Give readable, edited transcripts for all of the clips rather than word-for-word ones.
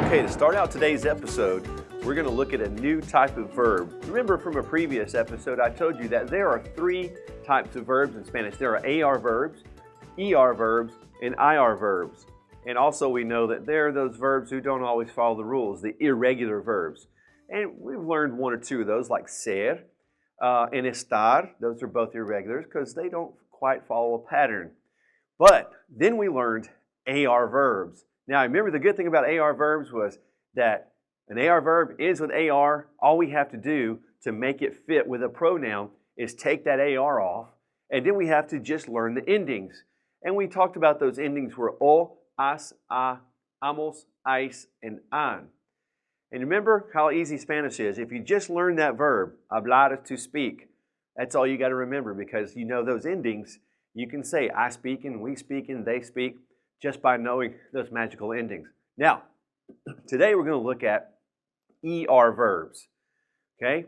Okay, to start out today's episode, we're going to look at a new type of verb. Remember from a previous episode, I told you that there are three types of verbs in Spanish. There are AR verbs, ER verbs, and IR verbs. And also we know that there are those verbs who don't always follow the rules, the irregular verbs. And we've learned one or two of those, like ser and estar. Those are both irregulars because they don't quite follow a pattern. But then we learned AR verbs. Now, remember the good thing about AR verbs was that an AR verb ends with AR. All we have to do to make it fit with a pronoun is take that AR off, and then we have to just learn the endings. And we talked about those endings were o, as, a, amos, ais, and an. And remember how easy Spanish is. If you just learn that verb, hablar is to speak, that's all you got to remember because you know those endings. You can say I speak and we speak and they speak just by knowing those magical endings. Now, today we're going to look at ER verbs, okay?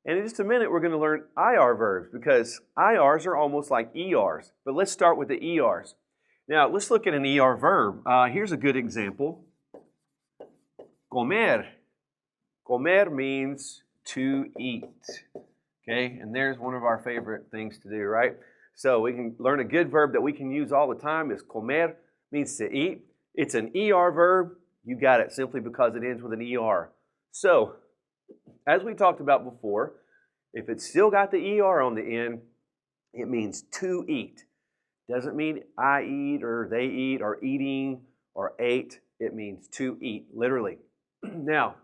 And in just a minute, we're going to learn IR verbs because IRs are almost like ERs. But let's start with the ERs. Now, let's look at an ER verb. Here's a good example. Comer. Comer means to eat, okay? And there's one of our favorite things to do, right? So we can learn a good verb that we can use all the time is comer, means to eat. It's an ER verb. You got it simply because it ends with an ER. So, as we talked about before, if it's still got the ER on the end, it means to eat. Doesn't mean I eat or they eat or eating or ate. It means to eat, literally. Now,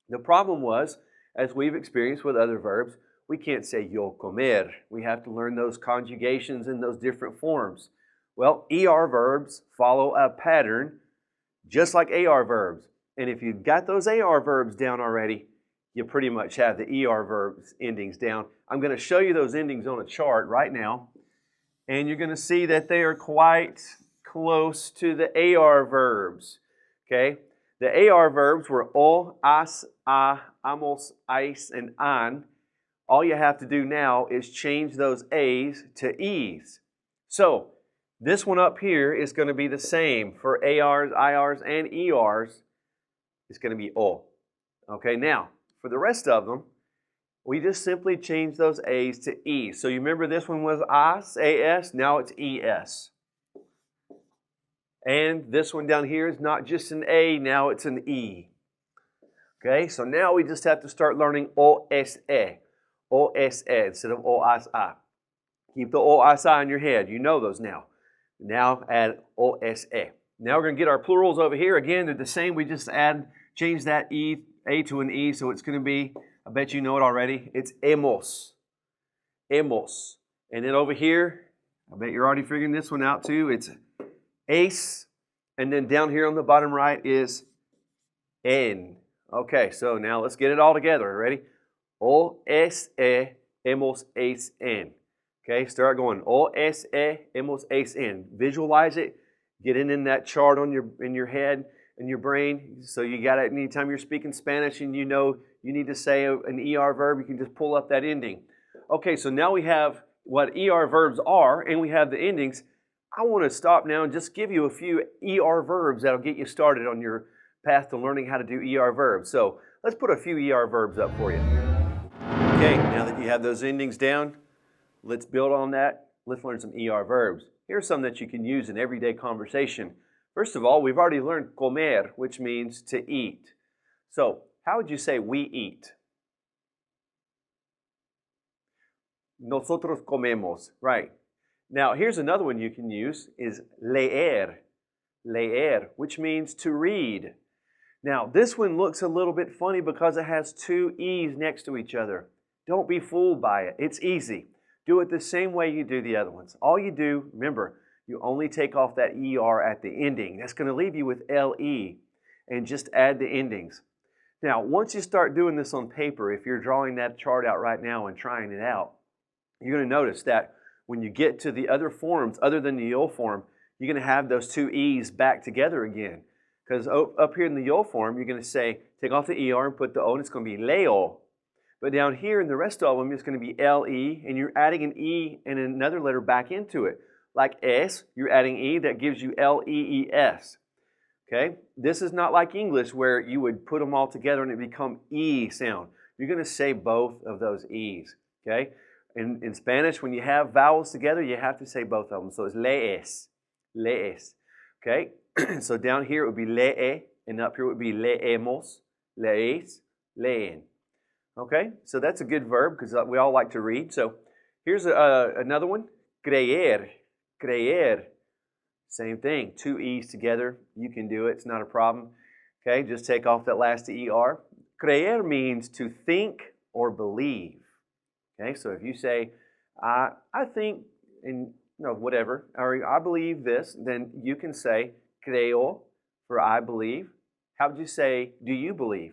the problem was, as we've experienced with other verbs, we can't say yo comer. We have to learn those conjugations in those different forms. Well, ER verbs follow a pattern just like AR verbs. And if you've got those AR verbs down already, you pretty much have the ER verbs endings down. I'm going to show you those endings on a chart right now. And you're going to see that they are quite close to the AR verbs. Okay? The AR verbs were o, as, a, amos, ais, and an. All you have to do now is change those A's to E's. So, this one up here is going to be the same for ARs, IRs, and ERs. It's going to be O. Okay, now, for the rest of them, we just simply change those A's to E's. So you remember this one was AS, AS, now it's ES. And this one down here is not just an A, now it's an E. Okay, so now we just have to start learning OSE. OSE instead of OSA. Keep the OSA in your head. You know those now. Now add OSE. Now we're going to get our plurals over here. Again, they're the same. We just change that A to an E, so it's going to be, I bet you know it already, it's hemos. Hemos. And then over here, I bet you're already figuring this one out too, it's ace. And then down here on the bottom right is en. Okay, so now let's get it all together. Ready? OSE, hemos, ace, en. Okay, start going. OSE, hemos, ace, en. Visualize it. Get it in that chart on in your head and your brain. So you got it anytime you're speaking Spanish and you know you need to say an ER verb, you can just pull up that ending. Okay, so now we have what ER verbs are and we have the endings. I want to stop now and just give you a few ER verbs that'll get you started on your path to learning how to do ER verbs. So let's put a few ER verbs up for you. Okay, now that you have those endings down, let's build on that. Let's learn some ER verbs. Here's some that you can use in everyday conversation. First of all, we've already learned comer, which means to eat. So, how would you say we eat? Nosotros comemos, right. Now, here's another one you can use is leer. Leer, which means to read. Now, this one looks a little bit funny because it has two E's next to each other. Don't be fooled by it. It's easy. Do it the same way you do the other ones. All you do, remember, you only take off that ER at the ending. That's going to leave you with LE and just add the endings. Now, once you start doing this on paper, if you're drawing that chart out right now and trying it out, you're going to notice that when you get to the other forms, other than the yo form, you're going to have those two E's back together again. Because up here in the yo form, you're going to say, take off the ER and put the O, and it's going to be leo. But down here in the rest of them, it's going to be LE, and you're adding an E and another letter back into it. Like S, you're adding E, that gives you LEES. Okay? This is not like English where you would put them all together and it become E sound. You're going to say both of those E's. Okay? In Spanish, when you have vowels together, you have to say both of them. So it's lees, lees. Okay? So down here it would be lee, and up here it would be leemos, lees, leen. Okay? So that's a good verb because we all like to read. So here's another one. Creer, creer. Same thing. Two E's together. You can do it. It's not a problem. Okay? Just take off that last ER. Creer means to think or believe. Okay, so if you say, I think, and whatever, or I believe this, then you can say creo for I believe. How would you say, do you believe?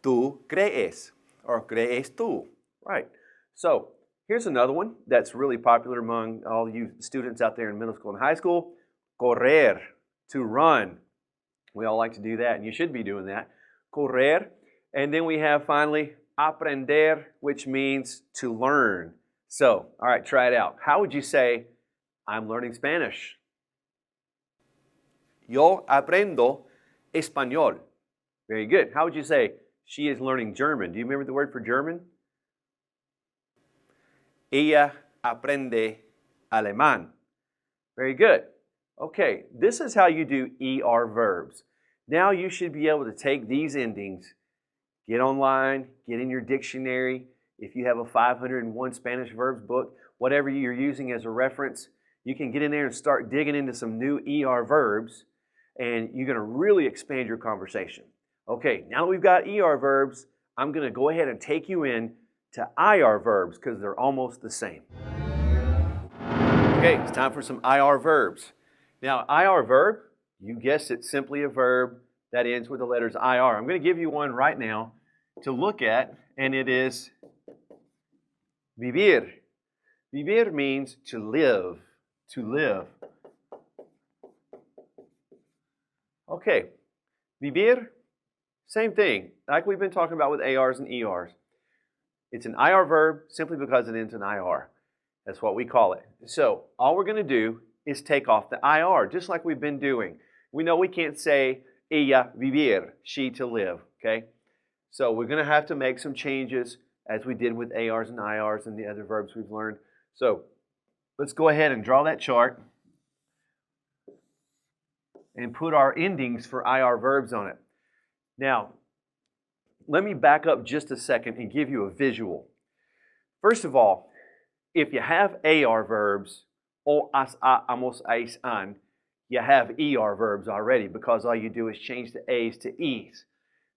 Tú crees, or crees tú. Right. So here's another one that's really popular among all you students out there in middle school and high school. Correr, to run. We all like to do that, and you should be doing that. Correr. And then we have finally aprender, which means to learn. So, all right, try it out. How would you say, I'm learning Spanish? Yo aprendo español. Very good. How would you say, she is learning German? Do you remember the word for German? Ella aprende alemán. Very good. Okay, this is how you do ER verbs. Now you should be able to take these endings, get online, get in your dictionary. If you have a 501 Spanish verbs book, whatever you're using as a reference, you can get in there and start digging into some new ER verbs, and you're going to really expand your conversation. Okay, now that we've got ER verbs, I'm going to go ahead and take you in to IR verbs because they're almost the same. Okay, it's time for some IR verbs. Now, IR verb, you guessed it, simply a verb that ends with the letters IR. I'm going to give you one right now to look at, and it is vivir. Vivir means to live, to live. Okay, vivir, same thing, like we've been talking about with ARs and ERs. It's an IR verb simply because it ends in IR. That's what we call it. So all we're going to do is take off the IR, just like we've been doing. We know we can't say ella vivir, she to live, okay? So we're going to have to make some changes as we did with ARs and IRs and the other verbs we've learned. So let's go ahead and draw that chart and put our endings for IR verbs on it. Now, let me back up just a second and give you a visual. First of all, if you have AR verbs, o, as, a, amos, ais, an, you have ER verbs already because all you do is change the A's to E's.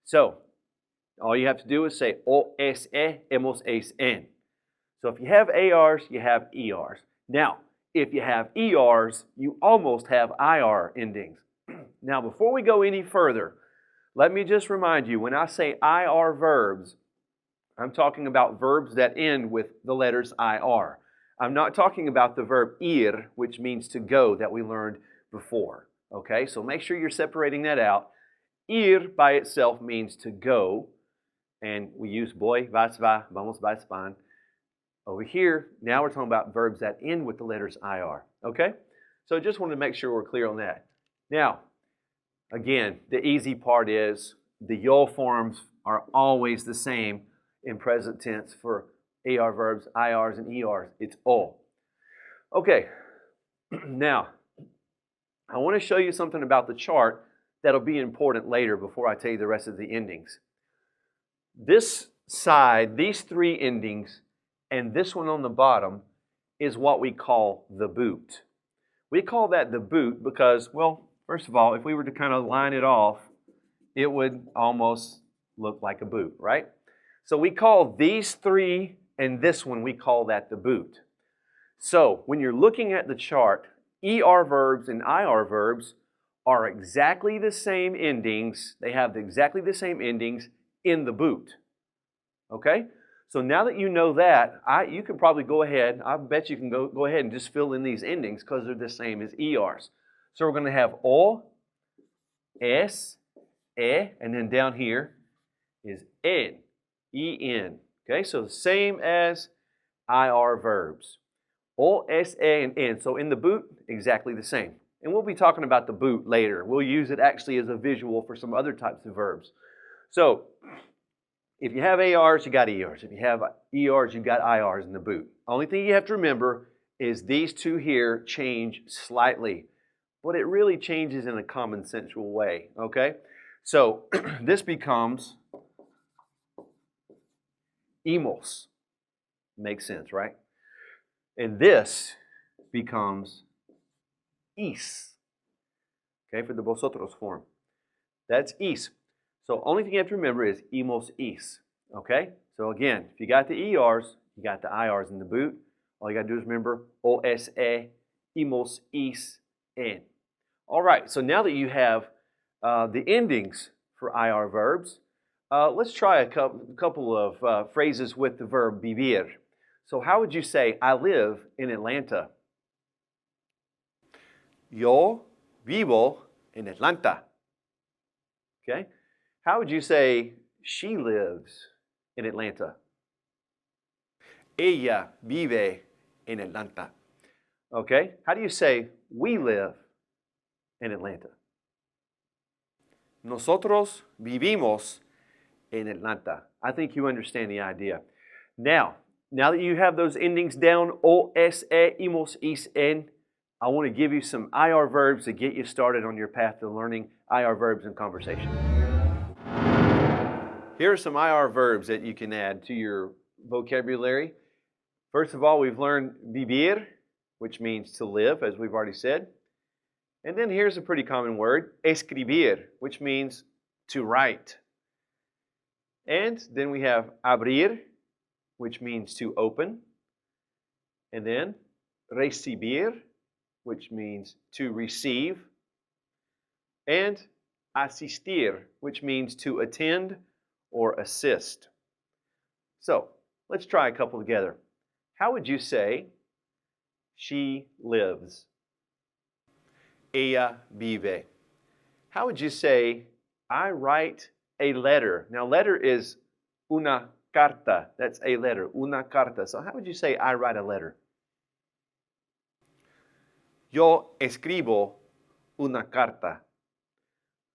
So, all you have to do is say o, es, e, hemos, es, en. So if you have ARs, you have ERs. Now, if you have ERs, you almost have IR endings. Now, before we go any further, let me just remind you, when I say IR verbs, I'm talking about verbs that end with the letters IR. I'm not talking about the verb ir, which means to go, that we learned before. Okay, so make sure you're separating that out. Ir by itself means to go, and we use voy, vas, va, vamos, vas, van. Over here, now we're talking about verbs that end with the letters IR. Okay, so just wanted to make sure we're clear on that. Now, again, the easy part is the yo forms are always the same in present tense for AR verbs, IRs, and ERs. It's o. Okay, now, I want to show you something about the chart that'll be important later before I tell you the rest of the endings. This side, these three endings, and this one on the bottom is what we call the boot. We call that the boot because, well, first of all, if we were to kind of line it off, it would almost look like a boot, right? So we call these three and this one, we call that the boot. So when you're looking at the chart, ER verbs and IR verbs are exactly the same endings. They have exactly the same endings in the boot. Okay? So now that you know that, you can probably go ahead, I bet you can go ahead and just fill in these endings because they're the same as ERs. So we're going to have o, es, e, and then down here is en, en. Okay, so the same as IR verbs. O, es, e, and en. So in the boot, exactly the same. And we'll be talking about the boot later. We'll use it actually as a visual for some other types of verbs. So if you have ARs, you got ERs. If you have ERs, you got IRs in the boot. Only thing you have to remember is these two here change slightly, but it really changes in a common sensual way, okay? So this becomes imos. Makes sense, right? And this becomes is, okay, for the vosotros form. That's is. So only thing you have to remember is imos is, okay? So again, if you got the ERs, you got the IRs in the boot. All you got to do is remember OSE, imos, is, en. All right, so now that you have the endings for IR verbs, let's try a couple of phrases with the verb vivir. So how would you say, I live in Atlanta? Yo vivo en Atlanta. Okay? How would you say, she lives in Atlanta? Ella vive en Atlanta. Okay? How do you say, we live in Atlanta? Nosotros vivimos en Atlanta. I think you understand the idea. Now that you have those endings down, OSE, imos, is, en, I want to give you some IR verbs to get you started on your path to learning IR verbs in conversation. Here are some IR verbs that you can add to your vocabulary. First of all, we've learned vivir, which means to live, as we've already said. And then here's a pretty common word, escribir, which means to write. And then we have abrir, which means to open. And then recibir, which means to receive. And asistir, which means to attend or assist. So let's try a couple together. How would you say, she lives? Ella vive. How would you say, I write a letter? Now, letter is una carta. That's a letter, una carta. So how would you say, I write a letter? Yo escribo una carta.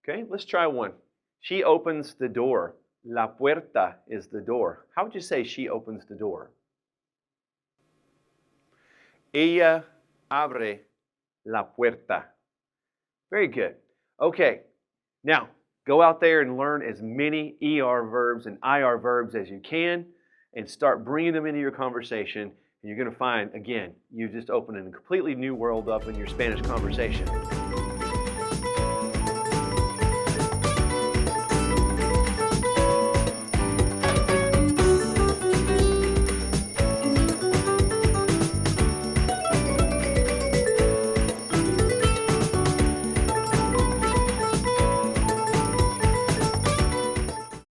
Okay, let's try one. She opens the door. La puerta is the door. How would you say she opens the door? Ella abre la puerta. Very good. Okay, now go out there and learn as many ER verbs and IR verbs as you can and start bringing them into your conversation. And you're going to find, again, you just opened a completely new world up in your Spanish conversation.